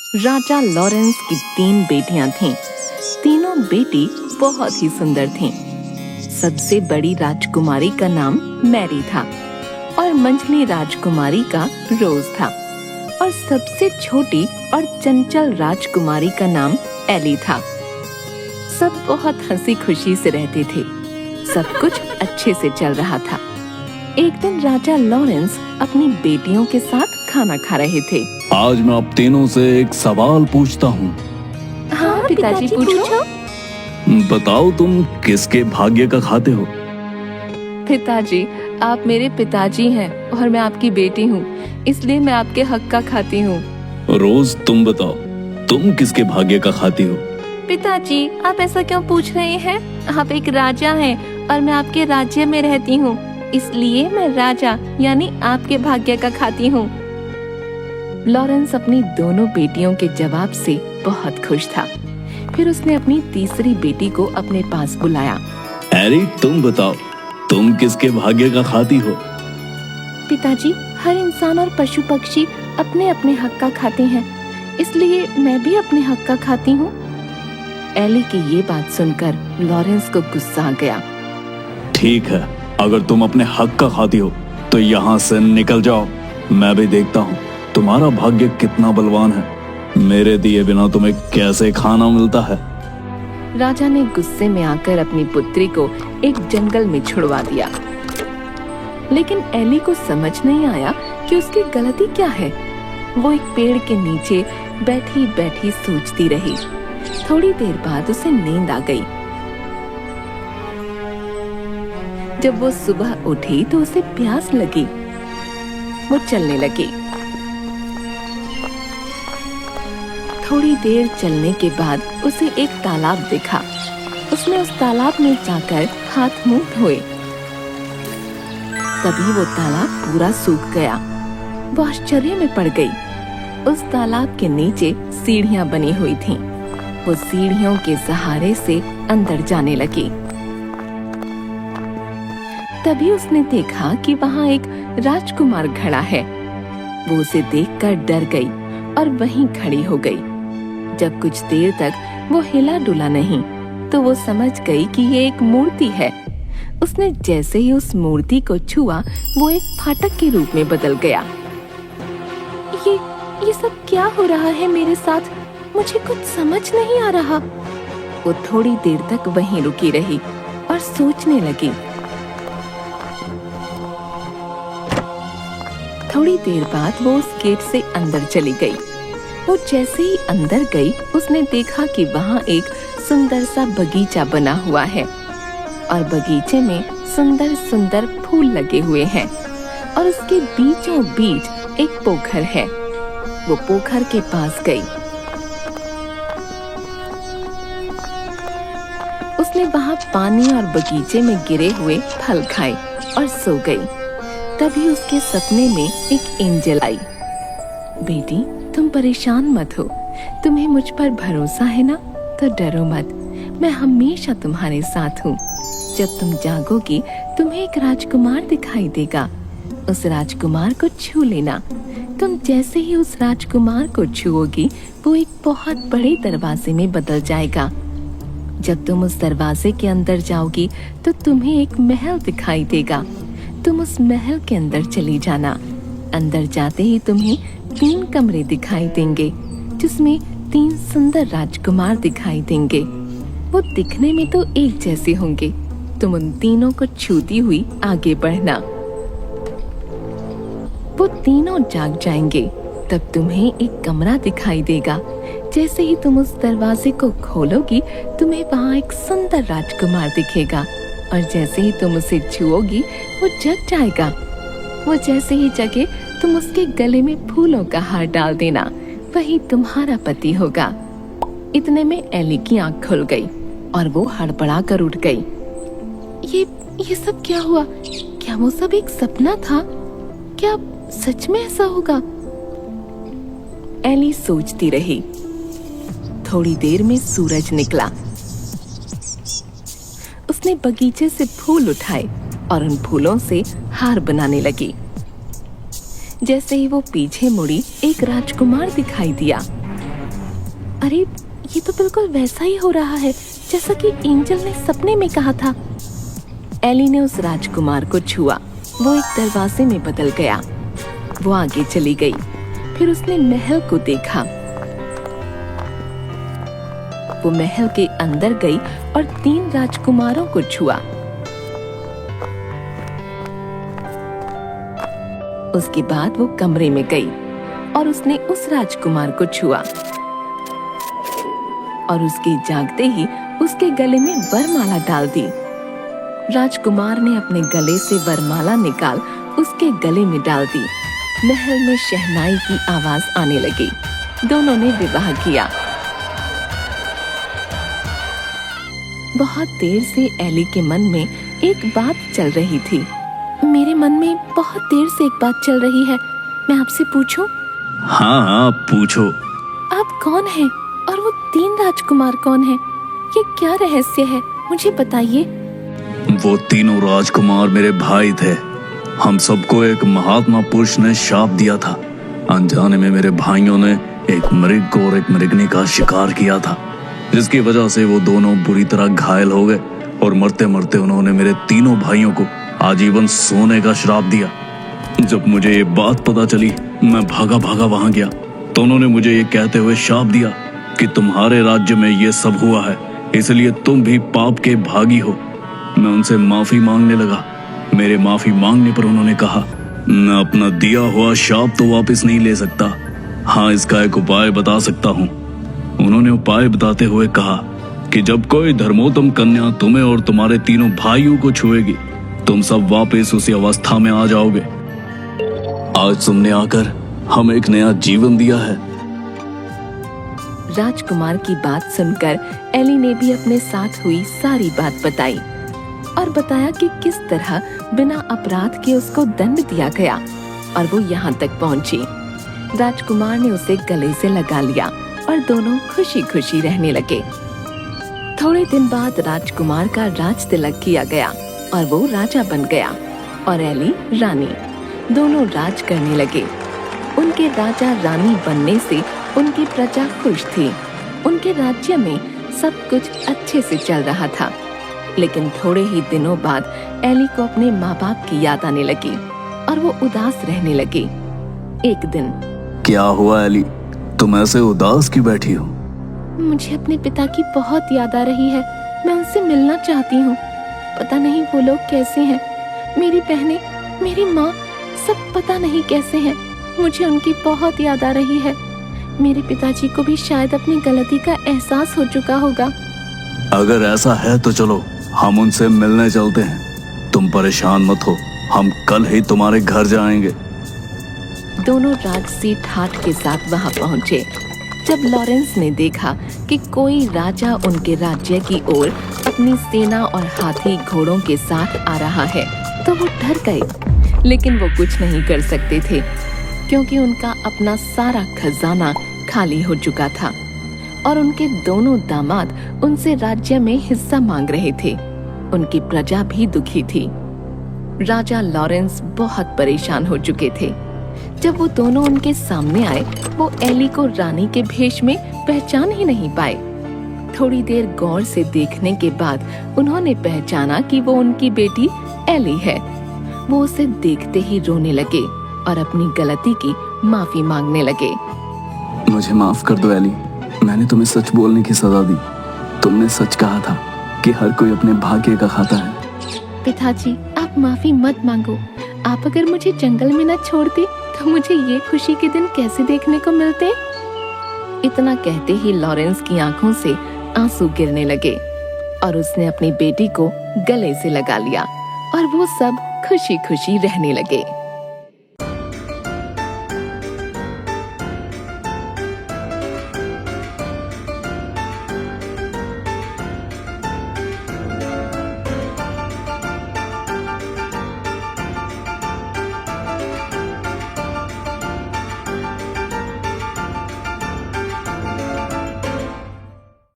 राजा Lawrence की 3 बेटियां थीं। तीनों बेटी बहुत ही सुंदर थीं। सबसे बड़ी राजकुमारी का नाम मैरी था और मंझली राजकुमारी का रोज था और सबसे छोटी और चंचल राजकुमारी का नाम एली था। सब बहुत हंसी खुशी से रहते थे। सब कुछ अच्छे से चल रहा था। एक दिन राजा लॉरेंस अपनी बेटियों के साथ खाना खा रहे थे। आज मैं आप तीनों से एक सवाल पूछता हूँ। हाँ पिताजी पूछो। बताओ तुम किसके भाग्य का खाते हो? पिताजी, आप मेरे पिताजी हैं और मैं आपकी बेटी हूँ, इसलिए मैं आपके हक का खाती हूँ। रोज तुम बताओ, तुम किसके भाग्य का खाती हो? पिताजी, आप ऐसा क्यों पूछ रहे हैं? आप एक राजा हैं और मैं आपके राज्य में रहती हूँ, इसलिए मैं राजा यानी आपके भाग्य का खाती हूँ। लॉरेंस अपनी दोनों बेटियों के जवाब से बहुत खुश था। फिर उसने अपनी तीसरी बेटी को अपने पास बुलाया। एली, तुम बताओ, तुम किसके भाग्य का खाती हो? पिताजी, हर इंसान और पशु पक्षी अपने अपने हक का खाते हैं, इसलिए मैं भी अपने हक का खाती हूँ। एली की ये बात सुनकर लॉरेंस को गुस्सा आ गया। ठीक है, अगर तुम अपने हक का खाती हो तो यहाँ से निकल जाओ। मैं भी देखता हूँ तुम्हारा भाग्य कितना बलवान है। मेरे दिए बिना तुम्हें कैसे खाना मिलता है। राजा ने गुस्से में आकर अपनी पुत्री को एक जंगल में छुड़वा दिया। लेकिन एली को समझ नहीं आया कि उसकी गलती क्या है। वो एक पेड़ के नीचे बैठी बैठी सोचती रही। थोड़ी देर बाद उसे नींद आ गई। जब वो सुबह उठी तो उसे प्यास लगी। वो चलने लगी। थोड़ी देर चलने के बाद उसे एक तालाब दिखा। उसने उस तालाब में जाकर हाथ मुंह धोए। तभी वो तालाब पूरा सूख गया। वो आश्चर्य में पड़ गई। उस तालाब के नीचे सीढ़ियां बनी हुई थीं। वो सीढ़ियों के सहारे से अंदर जाने लगी। तभी उसने देखा कि वहाँ एक राजकुमार खड़ा है। वो उसे देखकर डर गई और वहीं खड़ी हो गई। जब कुछ देर तक वो हिला डुला नहीं तो वो समझ गई कि ये एक मूर्ति है। उसने जैसे ही उस मूर्ति को छुआ, वो एक फाटक के रूप में बदल गया। ये सब क्या हो रहा है मेरे साथ? मुझे कुछ समझ नहीं आ रहा। वो थोड़ी देर तक वहीं रुकी रही और सोचने लगी। थोड़ी देर बाद वो उस गेट से अंदर चली गई। वो जैसे ही अंदर गई, उसने देखा कि वहाँ एक सुंदर सा बगीचा बना हुआ है और बगीचे में सुंदर सुंदर फूल लगे हुए हैं और उसके बीचों बीच एक पोखर है। वो पोखर के पास गई। उसने वहाँ पानी और बगीचे में गिरे हुए फल खाए और सो गई। तभी उसके सपने में एक एंजल आई। बेटी, तुम परेशान मत हो। तुम्हें मुझ पर भरोसा है ना? तो डरो मत, मैं हमेशा तुम्हारे साथ हूँ। जब तुम जागोगी तुम्हें एक राजकुमार दिखाई देगा। उस राजकुमार को छू लेना। तुम जैसे ही उस राजकुमार को छुओगी, वो एक बहुत बड़े दरवाजे में बदल जाएगा। जब तुम उस दरवाजे के अंदर जाओगी तो तुम्हें एक महल दिखाई देगा। तुम उस महल के अंदर चली जाना। अंदर जाते ही तुम्हें 3 कमरे दिखाई देंगे, जिसमें 3 सुंदर राजकुमार दिखाई देंगे। वो दिखने में तो एक जैसे होंगे। तुम उन तीनों को छूती हुई आगे बढ़ना। वो तीनों जाग जाएंगे। तब तुम्हें एक कमरा दिखाई देगा। जैसे ही तुम उस दरवाजे को खोलोगी, तुम्हें वहाँ एक सुंदर राजकुमार दिखेगा और जैसे ही तुम उसे छुओगी, वो जग जाएगा। वो जैसे ही जगे, तुम उसके गले में फूलों का हार डाल देना। वही तुम्हारा पति होगा। इतने में एली की आंख खुल गई और वो हड़बड़ा कर उठ गई। ये सब क्या हुआ? क्या वो सब एक सपना था? क्या सच में ऐसा होगा? एली सोचती रही। थोड़ी देर में सूरज निकला। उसने बगीचे से फूल उठाए और उन फूलों से हार बनाने लगी। जैसे ही वो पीछे मुड़ी, एक राजकुमार दिखाई दिया। अरे ये तो बिल्कुल वैसा ही हो रहा है जैसा कि एंजल ने सपने में कहा था। एली ने उस राजकुमार को छुआ। वो एक दरवाजे में बदल गया। वो आगे चली गई। फिर उसने महल को देखा। वो महल के अंदर गई और 3 राजकुमारों को छुआ। उसके बाद वो कमरे में गई और उसने उस राजकुमार को छुआ और उसके जागते ही उसके गले में वरमाला डाल दी। राजकुमार ने अपने गले से वरमाला निकाल उसके गले में डाल दी। महल में शहनाई की आवाज आने लगी। दोनों ने विवाह किया। बहुत देर से एली के मन में एक बात चल रही थी। मेरे मन में बहुत देर से एक बात चल रही है, मैं आपसे पूछूं? हाँ हाँ पूछो। आप कौन हैं और वो 3 राजकुमार कौन हैं? ये क्या रहस्य है, मुझे बताइए। वो तीनों राजकुमार मेरे भाई थे। हम सबको एक महात्मा पुरुष ने शाप दिया था। अनजाने में मेरे भाइयों ने एक मृग और एक मृगनी का शिकार किया था, जिसकी वजह से वो दोनों बुरी तरह घायल हो गए और मरते मरते उन्होंने मेरे तीनों भाइयों को आजीवन सोने का श्राप दिया। जब मुझे ये बात पता चली, मैं भागा भागा वहां गया तो उन्होंने मुझे ये कहते हुए शाप दिया कि तुम्हारे राज्य में ये सब हुआ है, इसलिए तुम भी पाप के भागी हो। मैं उनसे माफी मांगने लगा। मेरे माफी मांगने पर उन्होंने कहा, मैं अपना दिया हुआ शाप तो वापस नहीं ले सकता। हाँ, इसका एक उपाय बता सकता हूँ। उन्होंने उपाय बताते हुए कहा कि जब कोई धर्मोत्तम कन्या तुम्हें और तुम्हारे तीनों भाइयों को छुएगी, तुम सब वापस उसी अवस्था में आ जाओगे। आज तुमने आकर हमें एक नया जीवन दिया है। राजकुमार की बात सुनकर एली ने भी अपने साथ हुई सारी बात बताई और बताया कि किस तरह बिना अपराध के उसको दंड दिया गया और वो यहाँ तक पहुँची। राजकुमार ने उसे गले से लगा लिया और दोनों खुशी खुशी रहने लगे। थोड़े दिन बाद राजकुमार का राज तिलक किया गया और वो राजा बन गया और एली रानी। दोनों राज करने लगे। उनके राजा रानी बनने से उनकी प्रजा खुश थी। उनके राज्य में सब कुछ अच्छे से चल रहा था। लेकिन थोड़े ही दिनों बाद एली को अपने माँ बाप की याद आने लगी और वो उदास रहने लगी। एक दिन, क्या हुआ एली, तुम ऐसे उदास क्यों बैठी हो? मुझे अपने पिता की बहुत याद आ रही है। मैं उनसे मिलना चाहती हूँ। पता नहीं वो लोग कैसे हैं। मेरी बहनें, मेरी माँ, सब पता नहीं कैसे हैं। मुझे उनकी बहुत याद आ रही है। मेरे पिताजी को भी शायद अपनी गलती का एहसास हो चुका होगा। अगर ऐसा है तो चलो हम उनसे मिलने चलते हैं। तुम परेशान मत हो, हम कल ही तुम्हारे घर जाएंगे। दोनों राजसी ठाठ के साथ वहां पहुंचे। जब लॉरेंस ने देखा कि कोई राजा उनके राज्य की ओर अपनी सेना और हाथी घोड़ों के साथ आ रहा है तो वो डर गए। लेकिन वो कुछ नहीं कर सकते थे क्योंकि उनका अपना सारा खजाना खाली हो चुका था और उनके दोनों दामाद उनसे राज्य में हिस्सा मांग रहे थे। उनकी प्रजा भी दुखी थी। राजा लॉरेंस बहुत परेशान हो चुके थे। जब वो दोनों उनके सामने आए, वो एली को रानी के भेष में पहचान ही नहीं पाए। थोड़ी देर गौर से देखने के बाद उन्होंने पहचाना कि वो उनकी बेटी एली है। वो उसे देखते ही रोने लगे और अपनी गलती की माफी मांगने लगे। मुझे माफ कर दो एली, मैंने तुम्हें सच बोलने की सजा दी। तुमने सच कहा था कि हर कोई अपने भाग्य का खाता है। पिताजी, आप माफी मत मांगो। आप अगर मुझे जंगल में न छोड़ते तो मुझे ये खुशी के दिन कैसे देखने को मिलते। इतना कहते ही लॉरेंस की आंखों से आंसू गिरने लगे और उसने अपनी बेटी को गले से लगा लिया और वो सब खुशी खुशी रहने लगे।